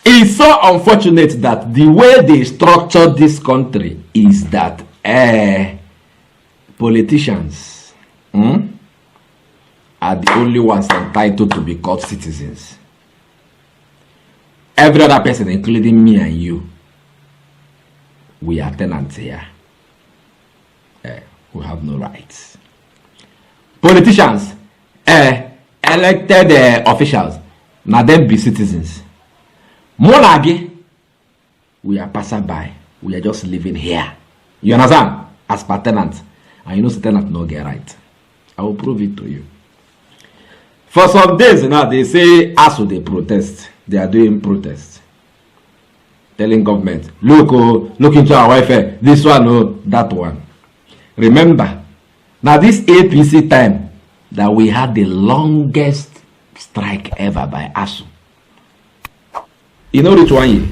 It's so unfortunate that the way they structure this country is that politicians are the only ones entitled to be called citizens. Every other person, including me and you, we are tenants here. We have no rights. Politicians, elected officials, now them be citizens. Monarchy, we are passerby. We are just living here. You understand? As per tenants. And you know, tenants no get right. I will prove it to you. For some days now, they say ASUU they protest. They are doing protests. Telling government, look, look into our welfare. This one, no, that one. Remember, now this APC time that we had the longest strike ever by ASUU. You know which one year?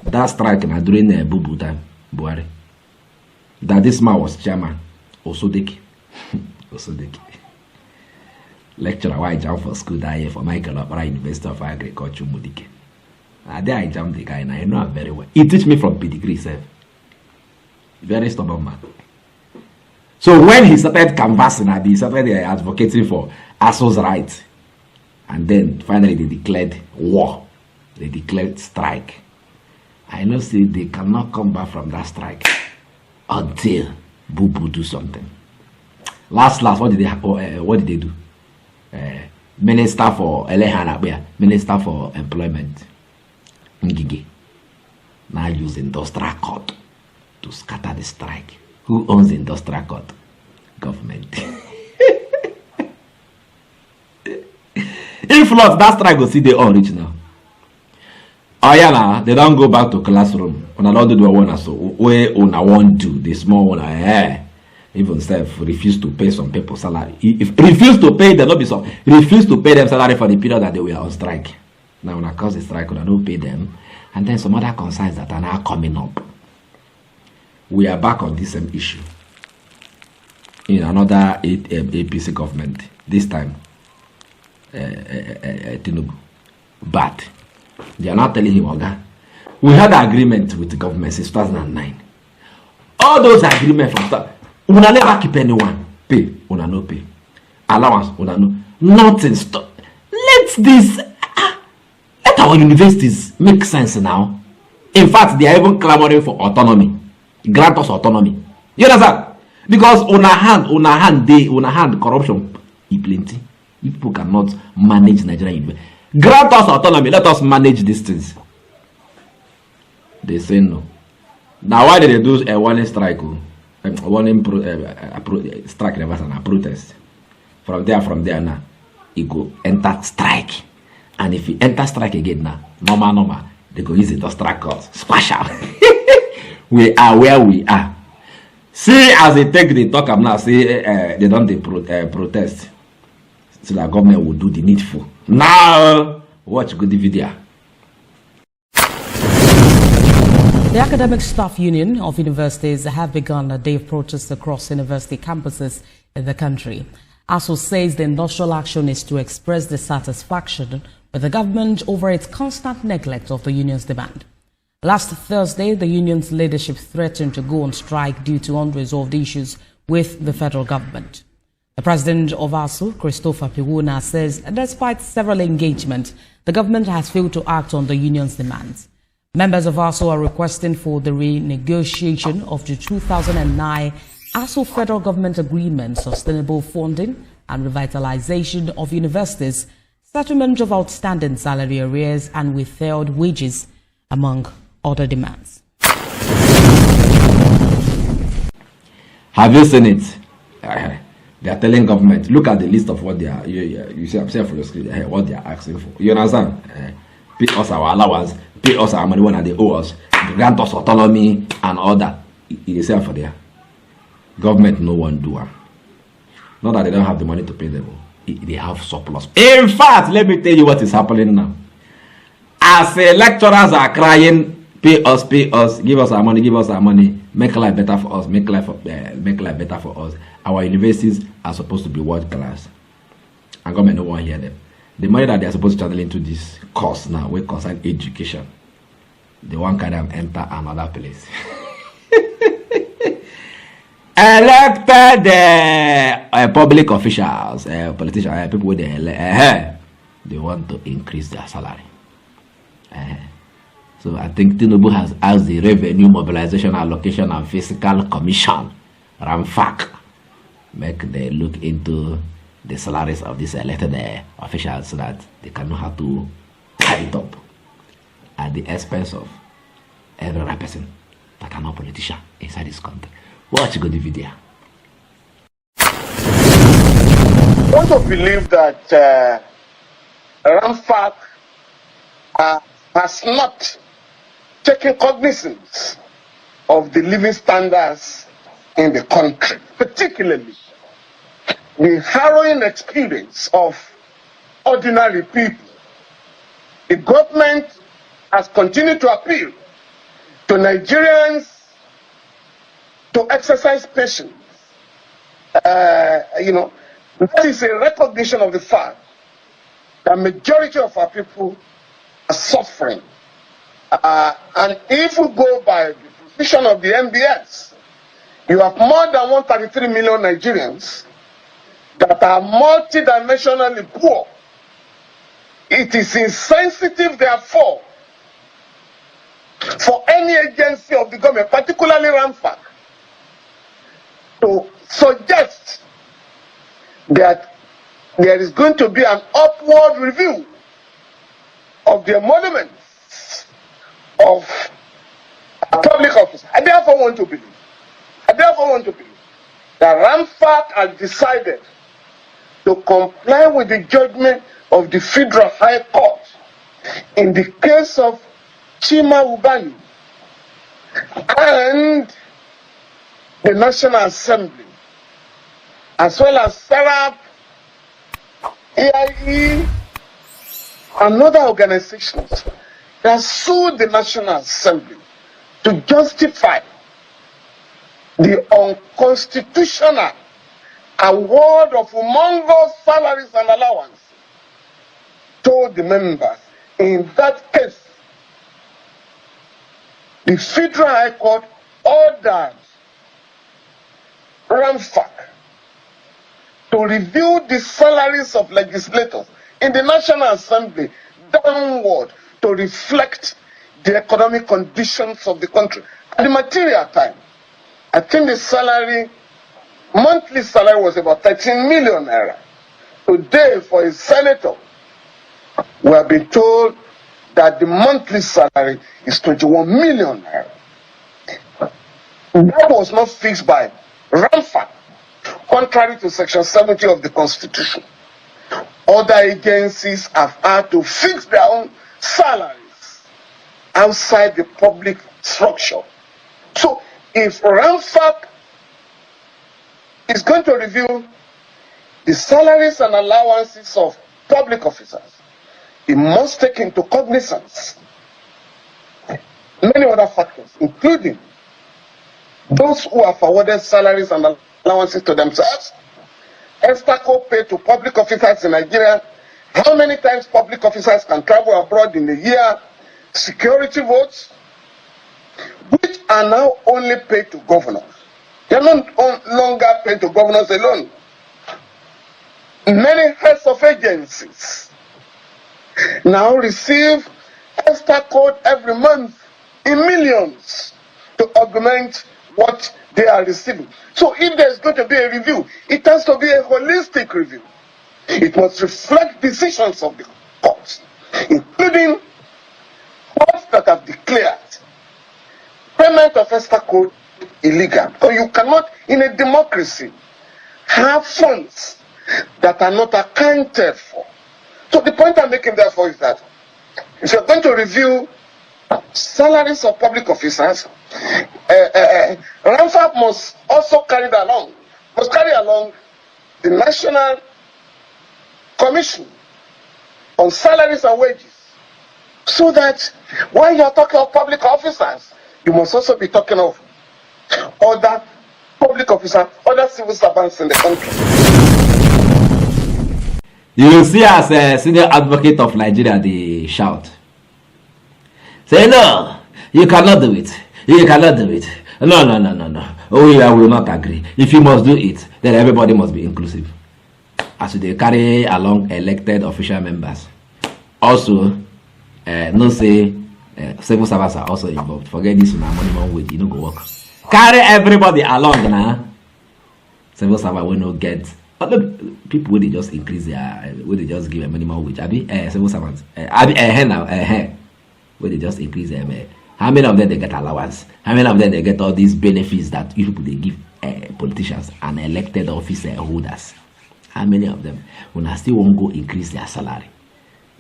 That strike now during the Bubu time, Buhari. That this man was chairman, Osodeki. Osodeki. Lecturer why I jam for school that year for Michael Opera University of Agriculture, Mudike. There I jammed the guy and I know him very well. He teach me from pedigree, sir. Very stubborn man. So when he started canvassing, he started advocating for ASUU's rights. And then finally they declared war. They declared strike. I know say they cannot come back from that strike until Bubu do something. Last, what did they do? Minister for Minister for Employment, Ngige, now use industrial court to scatter the strike. Who owns the industrial court? Government. If not, that strike will see they all rich now. Oh yeah, now they don't go back to classroom. When I don't do one, so where on I want to the small one, even self refuse to pay some people salary. If refuse to pay them, not be so. Refuse to pay them salary for the period that they were on strike. Now when I cause the strike, when I don't pay them, and then some other concerns that are now coming up. We are back on this same issue in another APC government. This time, Tinubu, but they are not telling him, Oga, we had an agreement with the government since 2009. All those agreements from start, una never keep anyone pay, una no pay. Allowance, una no. Nothing stop. Let our universities make sense now. In fact, they are even clamoring for autonomy. Grant us autonomy. You understand? Because on our hand, corruption is plenty. People cannot manage Nigerian university. Grant us autonomy. Let us manage these things. They say no. Now why did they do a warning strike? Strike reverse and a protest. From there now, it go enter strike. And if you enter strike again now, normal, they go use it to strike us. Squash out. We are where we are. See, as they take the talk, I'm now say they don't protest. So the government will do the needful. Now, watch good video. The Academic Staff Union of Universities have begun a day of protest across university campuses in the country. ASUU says the industrial action is to express dissatisfaction with the government over its constant neglect of the union's demand. Last Thursday, the union's leadership threatened to go on strike due to unresolved issues with the federal government. The president of ASUU, Christopher Piwuna, says despite several engagements, the government has failed to act on the union's demands. Members of ASUU are requesting for the renegotiation of the 2009 ASUU federal government agreement, sustainable funding and revitalization of universities, settlement of outstanding salary arrears and withheld wages, among other demands. Have you seen it? They are telling government, look at the list of what they are. You see, I'm saying for your screen, what they are asking for. You understand? Pay us our allowance, pay us our money when they owe us, grant us autonomy and all that. It is for there. Government no one do it. Not that they don't have the money to pay them. They have surplus. In fact, let me tell you what is happening now. As lecturers are crying, pay us, give us our money, make life better for us, make life better for us. Our universities are supposed to be world class, and government don't want to hear them. the money that they are supposed to channel into this course now, we concern education, the one kind of enter another place. Elected public officials, politicians, people with they want to increase their salary. So I think Tinubu has asked the Revenue Mobilization Allocation and Fiscal Commission, RAMFAC, make they look into the salaries of these elected officials so that they can know how to tie it up at the expense of every other person that are not politician inside this country. Watch the video. I want to believe that RAMFAC has not taken cognizance of the living standards in the country, particularly the harrowing experience of ordinary people. The government has continued to appeal to Nigerians to exercise patience. That is a recognition of the fact that majority of our people are suffering. And if we go by the position of the MBS, you have more than 133 million Nigerians that are multidimensionally poor. It is insensitive, therefore, for any agency of the government, particularly RAMFAC, to suggest that there is going to be an upward review of the emoluments of public office. I therefore want to believe that RAMFAC has decided to comply with the judgment of the Federal High Court in the case of Chima Ubani and the National Assembly, as well as SERAP, AIE, and other organizations that sued the National Assembly to justify the unconstitutional award of humongous salaries and allowances to the members. In that case, the Federal High Court ordered RAMFAC to review the salaries of legislators in the National Assembly downward to reflect the economic conditions of the country. At the material time, I think the monthly salary was about 13 million naira. Today, for a senator, we have been told that the monthly salary is 21 million naira. That was not fixed by RAMFAC, contrary to Section 70 of the Constitution. Other agencies have had to fix their own salaries outside the public structure. So, if RAMFAC is going to review the salaries and allowances of public officers, it must take into cognizance many other factors, including those who have awarded salaries and allowances to themselves, Estaco paid to public officers in Nigeria, how many times public officers can travel abroad in a year, security votes, which are now only paid to governors. They are not longer paid to governors alone. Many heads of agencies now receive Estaco every month in millions to augment what they are receiving. So if there's going to be a review, it has to be a holistic review. It must reflect decisions of the courts, including courts that have declared payment of Estaco illegal. Or you cannot, in a democracy, have funds that are not accounted for. So the point I'm making therefore is that if you're going to review salaries of public officers, RAMFAC must also carry along the National Commission on Salaries and Wages, so that when you're talking of public officers, you must also be talking of other public officers, other civil servants in the country. You will see as a senior advocate of Nigeria, they shout. Say, no, you cannot do it. You cannot do it. No, no, no, no, no. Oh, yeah, I will not agree. If you must do it, then everybody must be inclusive. As they carry along elected official members. Also, no say civil servants are also involved. Forget this one, minimum wage, you don't go work. Carry everybody along now. Civil servant will not get. People will just increase their, will they just give a minimum wage? Civil servants. Will they just increase them? How many of them they get allowance? How many of them they get all these benefits that you people they give politicians and elected office holders? How many of them when I still won't go increase their salary?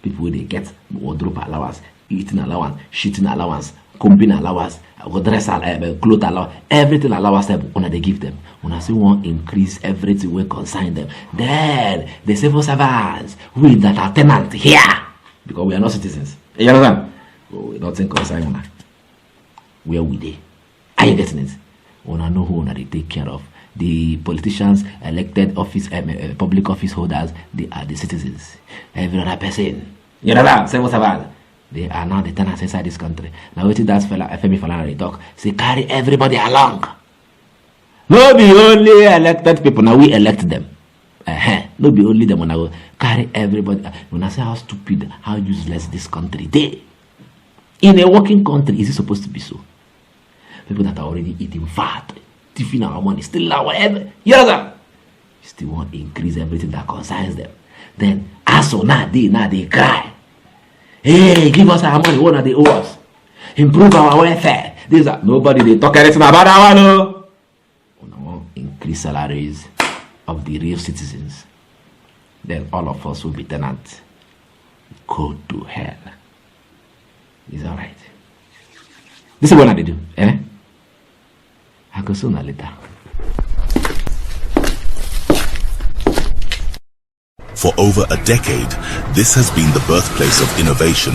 People they get wardrobe allowance, eating allowance, shitting allowance, combing allowance, dress clothes allowance, everything allowance when they give them. When I still want increase everything we consign them, then the civil servants we that are tenant here because we are not citizens. You understand? We don't think consign una. Where we they? Are you getting it? Una know who they take care of. The politicians, elected office, public office holders, they are the citizens. Every other person, you know that, civil servants, they are now the tenants inside this country. Now, what that fella, FMI Falana, talk, say carry everybody along. No be only elected people, now we elect them. No be only them, when I will carry everybody. When I say how stupid, how useless this country, they. In a working country, is it supposed to be so? People that are already eating fat, tiffin our money, still our whatever. You know that? Still want to increase everything that concerns them. Then, as now they cry. Hey, give us our money, what are they owe us? Improve our welfare. These are nobody they talk anything about our no. Increase salaries of the real citizens. Then all of us will be tenants. Go to hell. It's alright. This is what they do, eh? I go sooner or later. For over a decade, this has been the birthplace of innovation.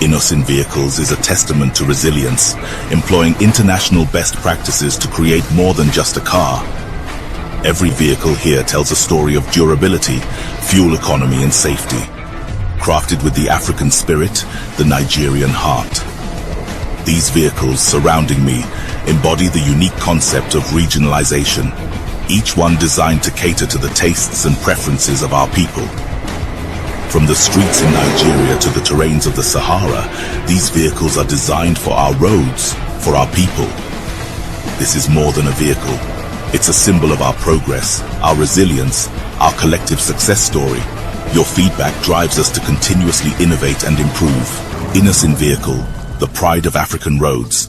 Innocent Vehicles is a testament to resilience, employing international best practices to create more than just a car. Every vehicle here tells a story of durability, fuel economy and safety. Crafted with the African spirit, the Nigerian heart. These vehicles surrounding me embody the unique concept of regionalization, each one designed to cater to the tastes and preferences of our people. From the streets in Nigeria to the terrains of the Sahara, these vehicles are designed for our roads, for our people. This is more than a vehicle. It's a symbol of our progress, our resilience, our collective success story. Your feedback drives us to continuously innovate and improve. Innocent Vehicle, the pride of African roads.